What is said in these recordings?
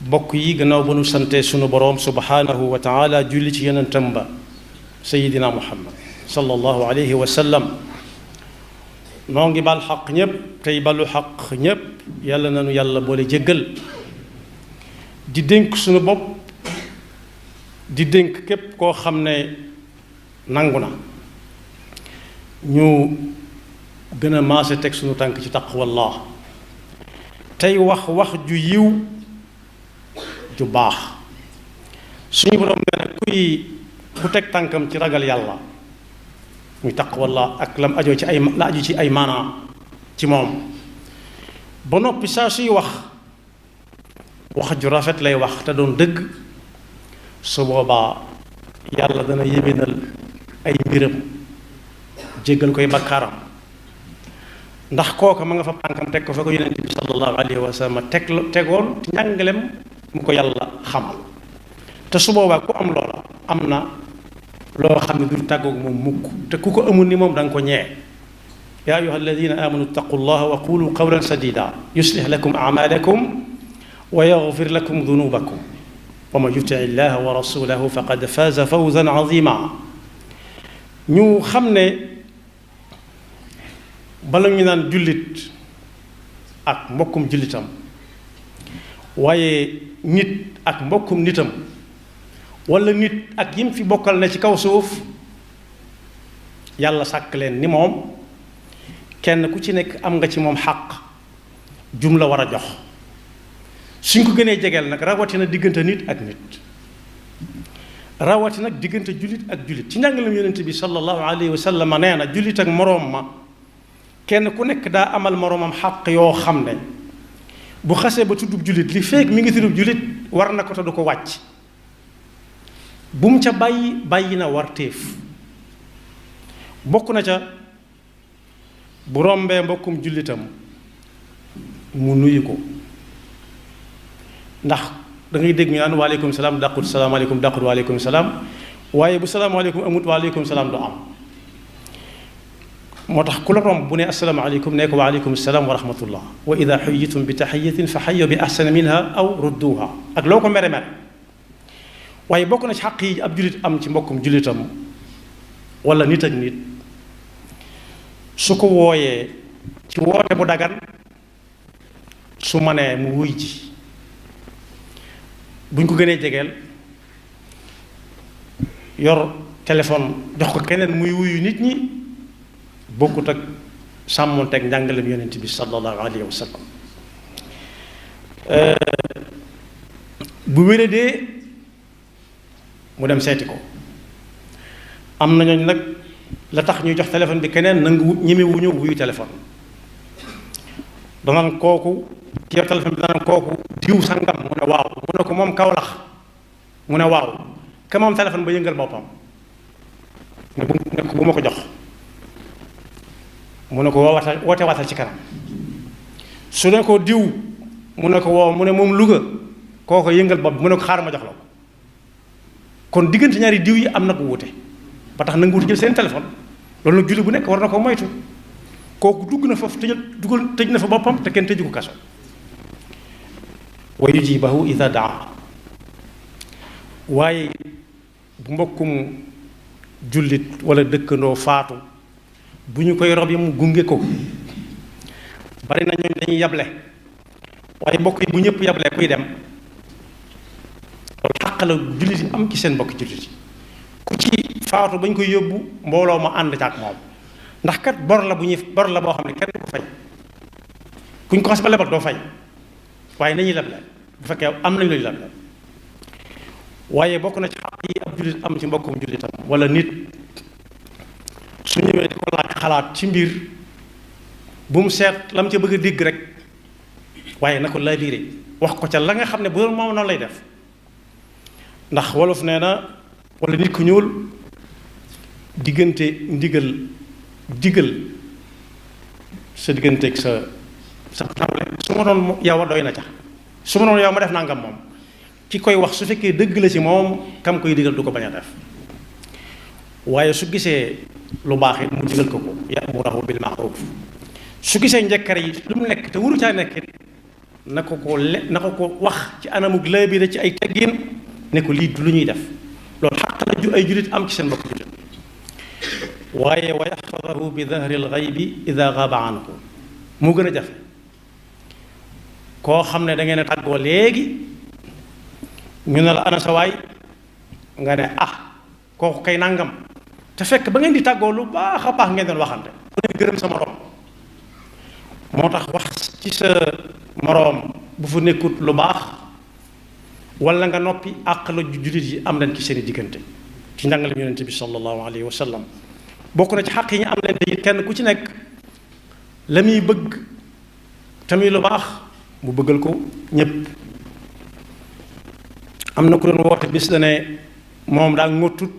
bokk yi gannaaw ba nu sante sunu boroom subhanahu wa taala julli ci yonentam ba sayidina muhammad sallallahu alayhi wa sallam noo ngi bal xaq ñépp tey balu xaq ñépp yàlla nanu yàlla boole jéggal di dénk sunu bopp di dénk képp koo xam ne nangu na ñu gën a maase teg sunu tànk ci taqwallah tey wax wax ju yiw ju baax suñu borom nee na ku teg tànkam ci ragal yàlla muy taqwallah ak lam ajoo ci ay la aju ci ay maanaa ci moom ba noppi saa suy wax ju rafet lay wax te doon dëgg su boobaa yàlla dana yéwénal ay mbiram jéggal koy bakkaaram ndax kooka ma nga fa tànkam teg ko fa ko yonent bi sallallahu alayhi wa sallam tegoon ci njàngalem mu ko yàlla xamal te su boobaa ku am loola am na loo xam ne du tàggoog moom mukk te ku ko amul ni moom da nga ko ñee yaa ayuha alladina amanu ittaqu llaha wa qulu qawlan sadida yuslih lakum amalakum wa yaghfir lakum dunubakum wa man yuti llaha wa rasulahu faqad faaza fawzan azima ñu xam ne bala ñu naan jullit ak mbokkum jullitam waaye nit ak mbokkum nitam wala nit ak yim fi bokkal ne ci kaw suuf yàlla sàkk leen ni moom kenn ku ci nekk am nga ci moom xàq jum la war a jox suñ ko gënee jegeel nag rawatina diggante nit ak nit rawatina nag diggante jullit ak jullit ci njàngalam yonent bi sallallahu alayhi wa sallam nee na jullit ak moroom ma kenn ku nekk daa amal moroomam xàq yoo xam ne bu xasee ba tuddub jullit li feek mi ngi tuddub jullit war na ko te du ko wàcc bu mu ca bàyyi na war téef bokk na ca bu rombee mbokkum jullitam mu nuyu ko ndax da ngay dégg ñu naan waaleykum salaam dàqut salaamaaleykum dàqut waaleykum salaam waaye bu salaamaaleykum amut waaleykum salaam du am moo tax ku la romb bu ne asalaamaaleykum ne ko waaleykum salaam wa rahmatullah wa ida xuyitum bi taxiyatin fa xayo bi ahsana minha aw rudduha ak loo ko mere mere waaye bokk na ci xaq yi ab jullit am ci mbokkum jullitam wala nit ak nit su ko wooyee ci woote bu dagan su manee mu wuy ji buñ ko gënee jegeel yor téléphone jox ko keneen muy wuyu nit ñi bokkut ak sàmmonteeg njàngalem yonent bi sallallahu alayhi wa sallam bu wéradee mu dem seeti ko am na ñooñ nag la tax ñuy jox téléphone bi keneen nangu ñemewuñu wuyu téléphone danaan kooku ki yor téléphone bi danaan kooku diw sangam mu ne waaw mu ne ko moom Kawlax mu ne waaw ka moom téléphone ba yëngal boppam ne ko bu ma ko jox mu ne ko woote waatal ci kanam su ne ko diw mu ne ko woo mu ne moom Louga kooko yëngal bopp mu ne ko xaar ma jox la ko kon diggante ñaari diw yi am na ko wute ba tax nanguwutu jël seen téléphone loolu nag julli bu nekk war na ko moytu kooku dugg na foofu tëj na fa boppam te kenn tëju ko kaso wa yujibahu ida daa waaye bu mbokkum jullit wala dëkkandoo faatu bu ñu koy rob yi mu gunge ko bari na ñooñu dañuy yable waaye mbokk yi bu ñëpp yable kuy dem loolu xàq la jullit yi am ci seen mbokk jullit yi ku ci faatu ba ñu koy yóbbu mbooloo ma ànd ca ak moom ndax kat bor la boo xam ne kenn du ko fay kuñ ko xas ba lebal doo fay waaye nañuy leble bu fekkee am nañ lañu leble waaye bokk na ci xàq yi ab jullit am ci mbokkum jullitam wala nit su ñëwee di ko laaj xalaat ci mbir bu mu seet la mu ca bëgg a dégg rek waaye na ko laa biire wax ko ca la nga xam ne bu doon moom noonu lay def ndax wolof nee na wala nit ku ñuul diggante digal sa digganteeg sa nawle su ma doon yow a doy na ca su ma doon yow ma def nangam moom ki koy wax su fekkee dëgg la ci moom kam koy digal du ko bañ a def waaye su gisee lu baax it mu digal ko ya'muruhu bil ma'ruf su gisee njëkkare yi lu mu nekk te wuru caa nekk na ko ko wax ci anamug laabire ci ay teggin ne ko lii du lu ñuy def loolu xaq la ju ay julit am ci seen mbokk julit waaye wa yaxfadahu bi dahri alxaybi ida gaaba anhu mu gën a jafe koo xam ne da ngeen a tàggoo léegi ñu ne la ana sa waay nga ne kooku kay nangam te fekk ba ngeen di tàggoo lu baax a baax ngeen doon waxante ku ne gërëm sa moroom moo tax wax ci sa moroom bu fa nekkut lu baax wala nga noppi àq la jullit yi am leen ci seeni diggante ci njàngale yonent bi sallallahu alayhi wa sallam bokk na ci xaq yi ñu am leen te kenn ku ci nekk la muy bëgg tamit lu baax mu bëggal ko ñépp am na ku doon woote bis la ne moom daa ngottut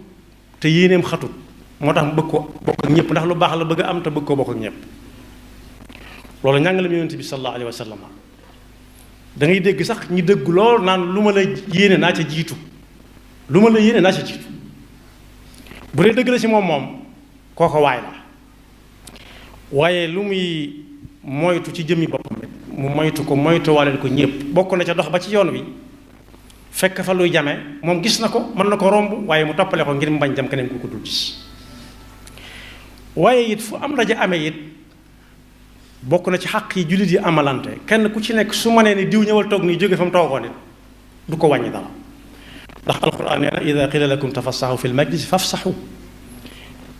te yéeneem xatut moo tax mu bëgg ko bokk ak ñëpp ndax lu baax la bëgg a am te bëgg koo bokk ak ñëpp loolu njàngale yonent bi sallallahu alayhi wa sallam da ngay dégg sax ñi dëgg lool naan lu ma la yéene naa ca jiitu lu ma la yéene naa ca jiitu bu dee dëgg la ci moom kooko waay la waaye lu muy moytu ci jëmmi boppam mu moytu ko moytu waaleel ko ñëpp bokk na ca dox ba ci yoon wi fekk fa luy jame moom gis na ko mën na ko romb waaye mu toppale ko ngir mu bañ jam keneen ku ko dul gis waaye it fu am daje amee it bokk na ci xaq yi jullit yi amalante kenn ku ci nekk su ma nee ni diw ñëwal toog nii jóge fa mu toogoon it du ko wàññi dara ndax alquran nee na ida qila lakum tafassaxu fi lmajlis fafsaxu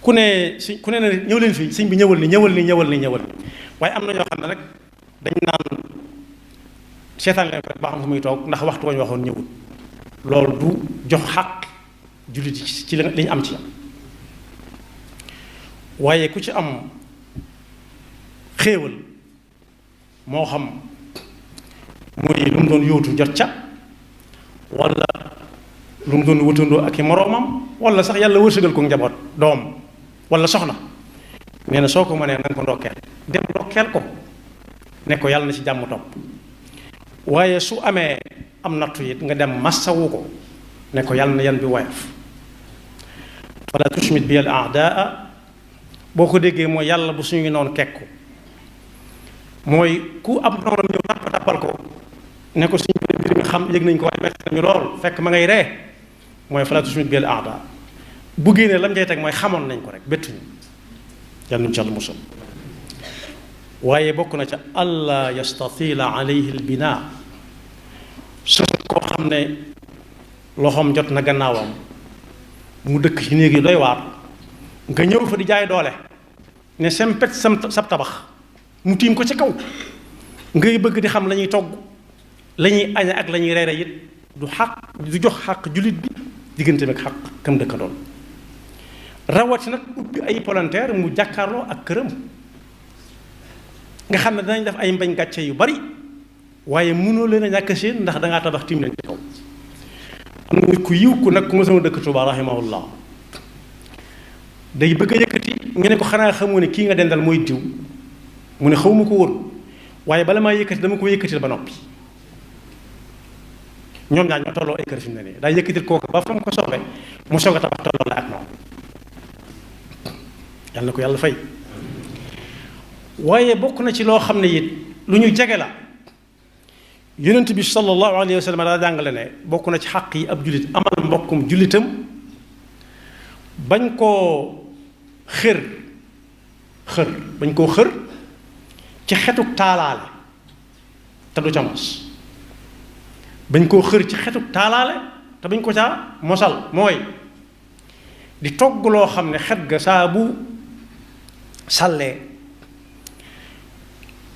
ku ne ñëw leen fii sëñ bi ñëwal ni waaye am na ñoo xam ne rek dañ naan seetaan leen ko rek ba xam fu muy toog ndax waxtu wañ waxoon ñëwul loolu du jox xaq jullit yi ci li ñu am ci yam waaye ku ci am xéewal moo xam muy lu mu doon yóotu jot ca wala lu mu doon wëtandoo ak i moroomam wala sax yàlla wërsëgal ko njaboot doom wala soxna nee na soo ko mënee na nga ko ndokkeel dem ndokkeel ko ne ko yàlla na ci jàmm topp waaye su amee am nattu it nga dem massawu ko ne ko yàlla na yan bi woyof wala tushmit bi al aadaa boo ko déggee mooy yàlla bu suñu noonu kekku mooy ku am noonam ñëw tappal ko ne ko suñu mbir mi xam yëg nañ ko waaye metti nañu lool fekk ma ngay ree mooy fala tushmit bi al aadaa bu génnee lam jay teg mooy xamoon nañ ko rek bettuñu yàlla nañu ci yàlla musal waaye bokk na ca allah yastatila alayhi albina su koo xam ne loxoom jot na gannaawam mu dëkk ci néeg yi doy waar nga ñëw fa di jaay doole ne sempet sab tabax mu tiim ko ci kaw ngay bëgg di xam la ñuy togg la ñuy añe ak la ñuy reere it du jox xaq jullit bi diggante ak xaq kam dëkkandoon rawati nag ubbi ay volontaire mu jàkkaarloo ak këram nga xam ne danañ def ay mbañ gàcce yu bari waaye mënoo leen a ñàkk seen ndax dangaa tabax tiim leen ci kaw am na ku yiw ku nag ku ma sama dëkk Tuubaa rahimahullah day bëgg a yëkkati nga ne ko xanaa xamoo ne kii nga dendal mooy diw mu ne xaw ma ko woon waaye bala maa yëkkati dama ko yëkkatil ba noppi ñoom ñaar ñoo tolloo ay kër fi mu ne nii daa yëkkatil kooku ba fa mu ko soobee mu soog a tabax tolloo la ak moom yàlla na ko yàlla fay waaye bokk na ci loo xam ne it lu ñu jege la yonent bi sallallahu alayhi wa sallam daa jàngale ne bokk na ci xaq yi ab jullit amal mbokkum jullitam bañ koo xër bañ koo xër ci xetuk taalaale te du ca mos bañ koo xër ci xetuk taalaale te bañ ko caa mosal mooy di togg loo xam ne xet ga saa bu sàllee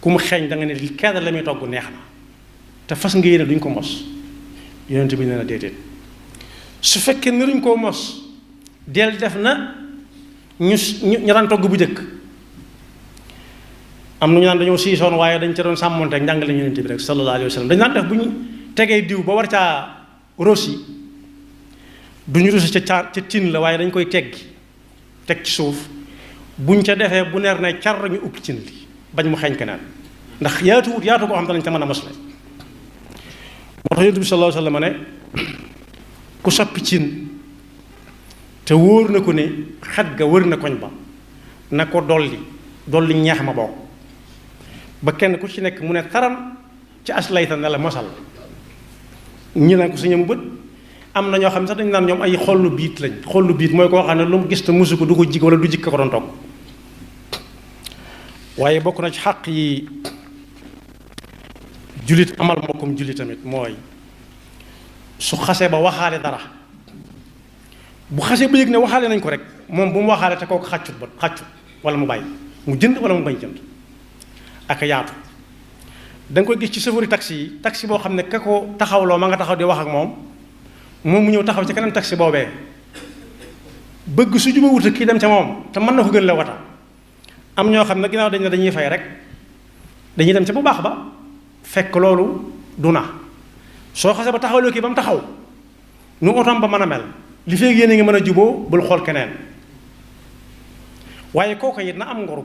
ku mu xeeñ da nga ne li kenn la muy togg neex na te fas nga yéene duñ ko mos yonent bi nee na déedéet su fekkee ne duñ koo mos del def na ñu daan togg bu njëkk am na ñu naan dañoo siisoon waaye dañ ca doon sàmmonte ak njàngale yonent bi rek sallallahu alayhi wa sallam dañ daan def bu ñu tegee diw ba war caa rosi duñu rosi ca tin la waaye dañ koy teggi teg ci suuf buñ ca defee bu neer ne car ñu upp cin li bañ mu xeeñ keneen ndax yaatu koo xam te lañ ca mën a mos la moo tax yonent bi sallallahu alayhi wa sallam ne ku soppi cin te wóor na ko ne xet ga wër na koñ ba na ko dolli ñeex ma bokk ba kenn ku ci nekk mu ne taram ci aslayta ne la mosal ñi naan ko su ñamu bët am na ñoo xam ne sax dañu naan ñoom ay xollu biit lañ. xollu biit mooy koo xam ne lu mu gis te musu ko du ko jig wala du jikk ko doon togg. waaye bokk na ci xàq yi jullit amal mbokkum jullit tamit mooy su xasee ba waxaale dara bu xasee ba yëg ne waxaale nañ ko rek moom bu mu waxaale te kooku xàccut wala mu bàyyi mu jënd wala mu bañ jënd ak yaatu. da nga koy gis ci chauffeur taxi yi taxi boo xam ne ka ko taxawloo ma nga taxaw di wax ak moom mu ñëw taxaw ci kanam taxi boobee bëgg su juba wuta kii dem ca moom te mën na ko gën la wata. am ñoo xam ne ginnaaw dañ ne dañuy fay rek dañuy dem ca bu baax ba fekk loolu du na soo xasee ba taxawloo kii ba mu taxaw nu otom ba mën a mel li fee yéene nga mën a juboo bul xool keneen. waaye kooku it na am ngoru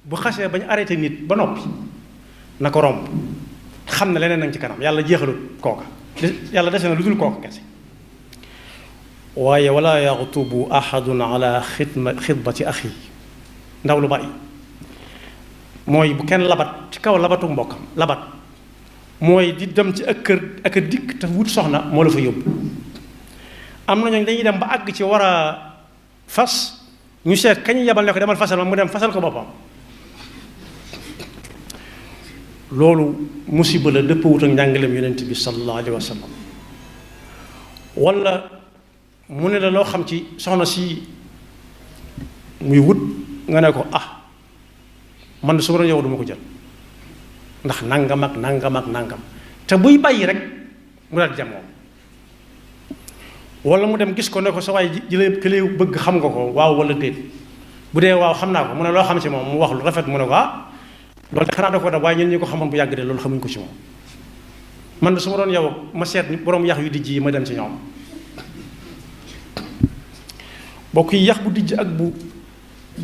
bu xasee bañ arrêté nit ba noppi na ko romb xam ne leneen nag ci kanam yàlla jeexalut kooka yàlla dese na lu dul kooka kese. waaye wala yaxtubu ahadun ala xitbati axi ndaw lu bari mooy bu kenn labat ci kaw labatu mbokkam labat mooy di dem ci ak kër ak a dikk te wut soxna moo la fa yóbbu. am na ñooñu dañuy dem ba àgg ci war a fas ñu seet kañ yebal ne ko demal fasal ma mu dem fasal ko boppam. loolu musiba la dëpp wut ak njàngaleem yonent bi sallallahu alayhi wa sallam. wala mu ne la loo xam ci soxna si muy wut nga ne ko man su ma yow duma ko jël ndax nangam ak nangam ak nangam te buy bàyyi rek mu daal jam moom. wala mu dem gis ko ne ko sa waay jëlee këlee bëgg xam nga ko waaw wala déet bu dee waaw xam naa ko mu ne loo xam ci moom mu wax lu rafet mu ne ko loolu de xanaa da ko def waaye ñun ñi ko xamoon bu yàgg de loolu xamuñ ko ci moom. man su ma doon yow ma seet borom yax yu dijj yi ma dem ci ñoom. bokk yi yax bu dijj ak bu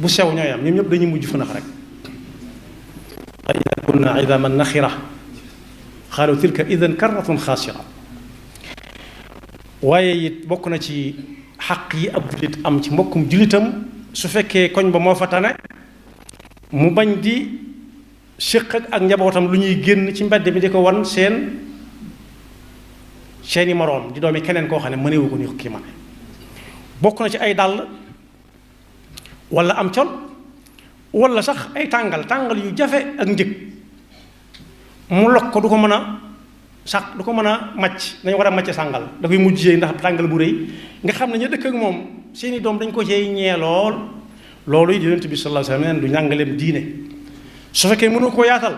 sew ñooy am ñoom ñëpp dañuy mujj fënax rek. wa idaa kunna idaaman naxira xaalu tilka idan karratun xaasira. waaye it bokk na ci xaq yi ab jullit am ci mbokkum jullitam su fekkee koñ ba moo fa tane mu bañ di séq ak njabootam lu ñuy génn ci mbedd bi di ko wan seeni moroom di doomi keneen koo xam ne mënewu ko ni kii ma ne. bokk na ci ay dàll wala am col wala sax ay tàngal yu jafe ak njëg mu lokk ko du ko mën a sax du ko mën a màcc dañu war a màcc sàngal da koy mujjee ndax tàngal bu rëy nga xam ne ñu dëkk ak moom seeni doom dañ ko cee ñee loolu yi Yonent bi sallallahu alayhi wa sallam du njàngaleem diine. su fekkee mënu koo yaatal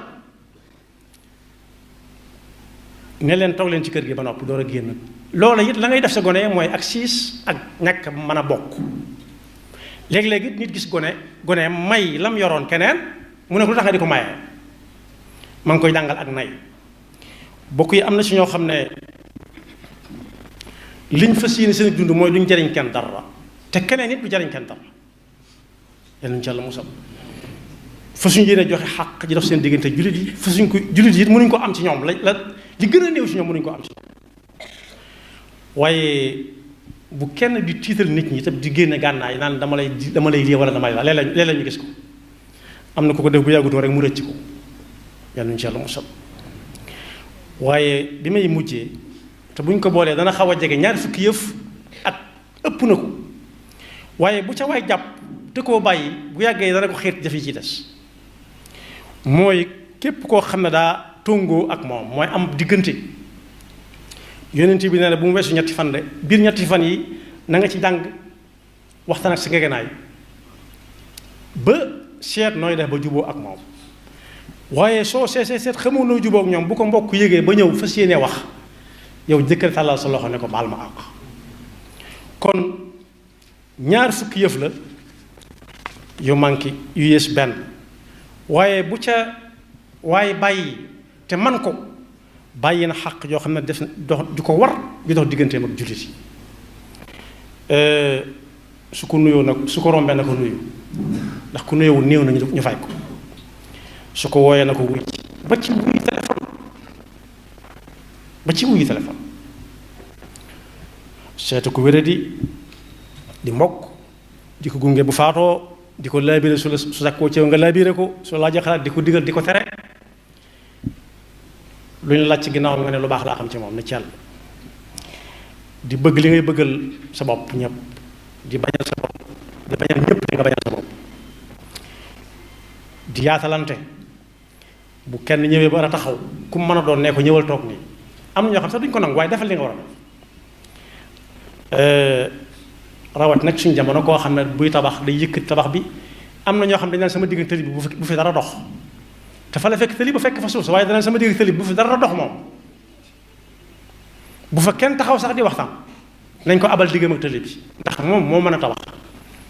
ne leen toog leen ci kër gi ba noppi door a génn. loola it la ngay def sa gone mooy ak siis ak ñàkk mën a bokk. léeg-léeg nit gis gone may lam yoroon keneen mu ne ko lu tax nga di ko mayee ma ngi koy jàngal ak nay. bokk yi am na ci ñoo xam ne liñ fas yéene seen dund mooy duñ jariñ kenn dara te keneen nit du jariñ kenn dara yal nañu ci Yàlla musal. fasuñ yéene joxe xàq ji def seen diggante jullit yi fasuñ ko jullit yi mënuñ ko am ci ñoom li gën a néew ci ñoom mënuñ ko am ci ñoom. waaye bu kenn di tiital nit ñi te di génne gànnaay naan dama lay lii wala dama lay la léeg-léeg ñu gis ko am na ku ko def bu yàggutoo rek mu rëcc ko yal nañu ci Yàlla musal. waaye bi may mujjee te buñ ko boolee dana xaw a jege ñaari fukki yëf ak ëpp na ko waaye bu ca waay jàpp te koo bàyyi bu yàggee dana ko xeet jaf yi ci des mooy képp koo xam ne daa tóngoo ak moom mooy am diggante. Yonent bi nee na bu mu weesu ñetti fan de biir ñetti fan yi na nga ci jàng waxtaan ak sa ngegenaay ba seet nooy def ba juboo ak moom. waaye soo seet xamoo noo juboo ak ñoom bu ko mbokk yégee ba ñëw fas yéene wax yow jëkkër tàllal sa loxo ne ko baal ma àq. kon ñaar fukki yëf la yu manqué yu yées benn waaye bu ca waaye bàyyi te man ko bàyyi na xaq yoo xam ne def dox di ko war di dox digganteem ak jullit yi. su ko nuyoo nag su ko rombee na ko nuyu ndax ku nuyoowul néew na ñu fay ko. su ko wooyee na ko wuy ba ci wuyu téléphone seetu ko wéradi di mbokk di ko gunge bu faatoo di ko laabire su sakkoo ceew nga laabire ko su laajee xalaat di ko digal di ko tere lu ñu laaj ci ginnaaw nga ne lu baax laa xam ci moom ne ci yàlla di bëgg li ngay bëggal sa bopp ñëpp di bañal sa bopp di bañal ñëpp di nga bañal sa bopp di yaatalante bu kenn ñëwee ba war a taxaw ku mën a doon ne ko ñëwal toog nii am na ñoo xam sax duñ ko nangu waaye defal li nga war a def rawat nag suñu jamono koo xam ne buy tabax day yëkkati tabax bi am na ñoo xam dañ naan sama digg tëli bi bu fi dara dox te fa la fekk tëli ba fekk fa suuf sa waaye danaan sama digg tëli bi bu fi dara dox moom bu fa kenn taxaw sax di waxtaan nañ ko abal diggam ak tëli bi ndax moom moo mën a tabax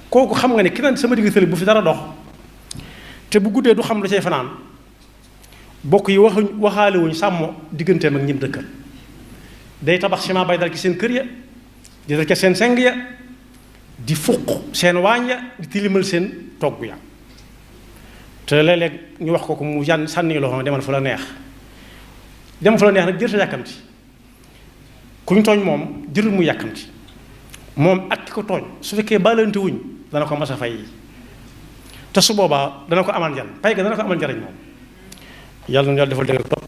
kooku xam nga ne ki naan sama digg tëli bu fi dara dox te bu guddee du xam lu cay fanaan bokk yi waxaale wuñ sàmm digganteem ak ñim dëkkal day tabax ciment bay dal ci seen kër ya di dal ca seen seng ya di fuq seen waañ ya di tilimal seen togg ya te léeg-léeg ñu wax ko mu sànni loo xam ne demal fu la neex dem fu la neex nag jërta yàkkamti kuñ tooñ moom jërul mu yàkkamti moom ak ki ko tooñ su fekkee baalante wuñ dana ko mas a fay te su boobaa dana ko amal njariñ pay ga dana ko amal njariñ moom yàlla na yàlla defal dëgg topp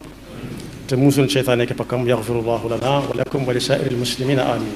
te musul seytaane ki pakkam yaxfirullahu lana wa lakum wa li saa'iril muslimina amin